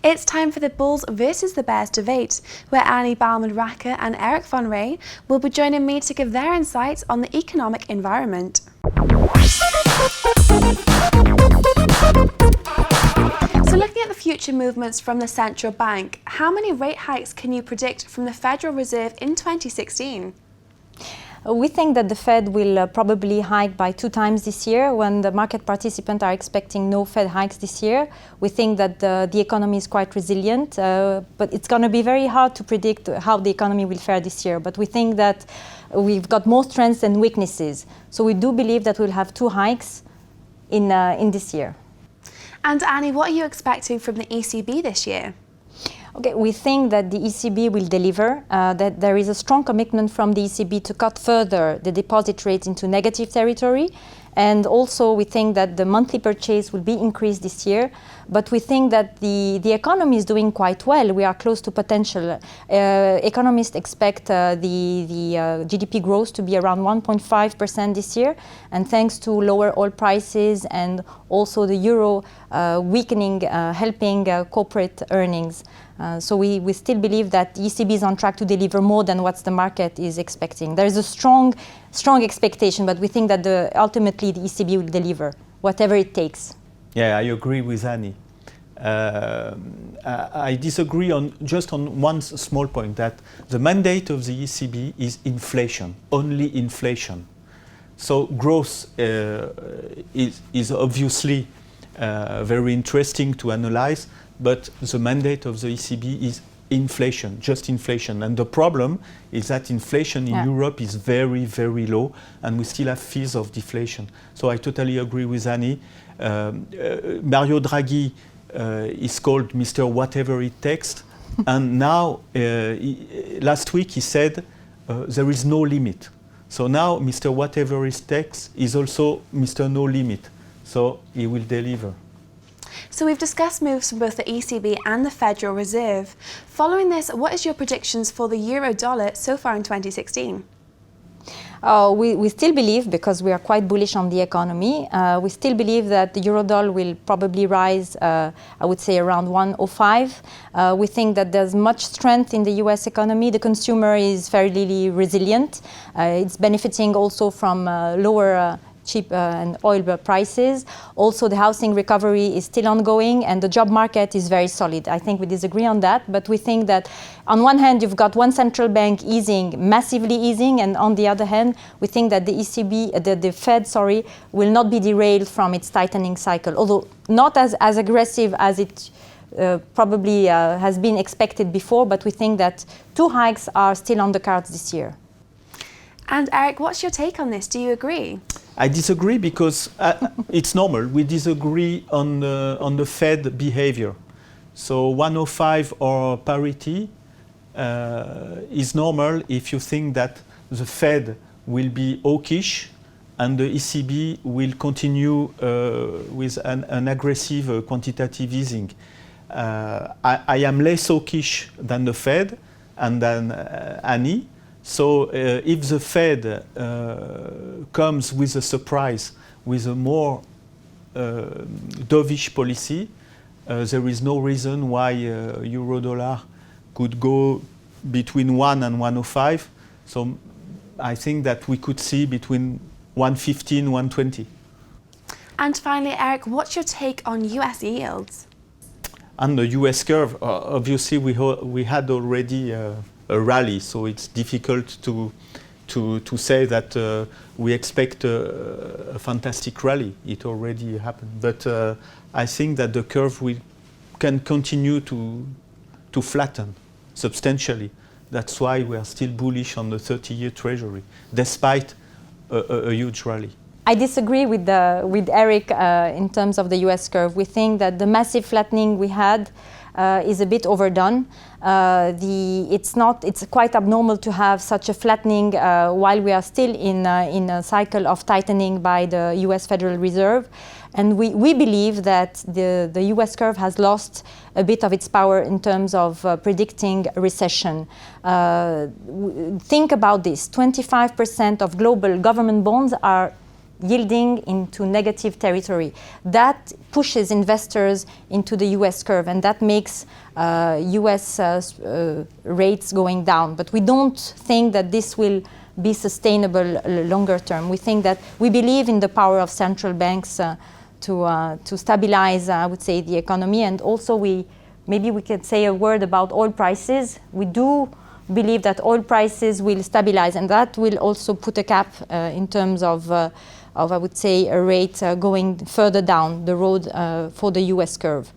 It's time for the Bulls versus the Bears debate, where Annie Balmon-Raccah and Eric Vanraes will be joining me to give their insights on the economic environment. So looking at the future movements from the central bank, how many rate hikes can you predict from the Federal Reserve in 2016? We think that the Fed will probably hike by 2 times this year, when the market participants are expecting no Fed hikes this year. We think that the economy is quite resilient, but it's going to be very hard to predict how the economy will fare this year. But we think that we've got more strengths and weaknesses. So we do believe that we'll have 2 hikes in this year. And Annie, what are you expecting from the ECB this year? Okay, we think that the ECB will deliver, that there is a strong commitment from the ECB to cut further the deposit rates into negative territory. And also we think that the monthly purchase will be increased this year. But we think that the economy is doing quite well. We are close to potential. Economists expect the GDP growth to be around 1.5% this year. And thanks to lower oil prices and also the euro weakening, helping corporate earnings. So we still believe that the ECB is on track to deliver more than what the market is expecting. There is a strong expectation, but we think that ultimately the ECB will deliver, whatever it takes. Yeah, I agree with Annie. I disagree just on one small point, that the mandate of the ECB is inflation, only inflation. So growth is obviously very interesting to analyze, but the mandate of the ECB is inflation, just inflation. And the problem is that inflation in Europe is very, very low, and we still have fears of deflation. So I totally agree with Annie. Mario Draghi is called Mr. Whatever It Takes, and now, last week he said there is no limit. So now Mr. Whatever It Takes is also Mr. No Limit, so he will deliver. So we've discussed moves from both the ECB and the Federal Reserve. Following this, what is your predictions for the euro-dollar so far in 2016? We still believe, because we are quite bullish on the economy, we still believe that the euro-dollar will probably rise, I would say, around 1.05. We think that there's much strength in the US economy. The consumer is fairly resilient. It's benefiting also from lower cheap and oil prices. Also, the housing recovery is still ongoing, and the job market is very solid. I think we disagree on that, but we think that on one hand you've got one central bank massively easing, and on the other hand we think that the ECB, the Fed, will not be derailed from its tightening cycle, although not as aggressive as it probably has been expected before, but we think that 2 hikes are still on the cards this year. And Eric, what's your take on this? Do you agree? I disagree because it's normal. We disagree on the Fed behavior. So 105 or parity is normal if you think that the Fed will be hawkish and the ECB will continue with an aggressive quantitative easing. I am less hawkish than the Fed and than Annie. So if the Fed comes with a surprise, with a more dovish policy, there is no reason why euro-dollar could go between 1 and 105. So I think that we could see between 115 and 120. And finally, Eric, what's your take on US yields? On the US curve, obviously we had already a rally, so it's difficult to say that we expect a fantastic rally. It already happened, but I think that the curve can continue to flatten substantially. That's why we are still bullish on the 30-year Treasury, despite a huge rally. I disagree with Eric in terms of the US curve. We think that the massive flattening we had is a bit overdone. It's quite abnormal to have such a flattening while we are still in a cycle of tightening by the US Federal Reserve. And we believe that the US curve has lost a bit of its power in terms of predicting a recession. Think about this, 25% of global government bonds are yielding into negative territory. That pushes investors into the US curve, and that makes US rates going down. But we don't think that this will be sustainable longer term. We believe in the power of central banks to stabilize, I would say, the economy. And also maybe we could say a word about oil prices. We do believe that oil prices will stabilize, and that will also put a cap in terms of I would say, a rate going further down the road for the US curve.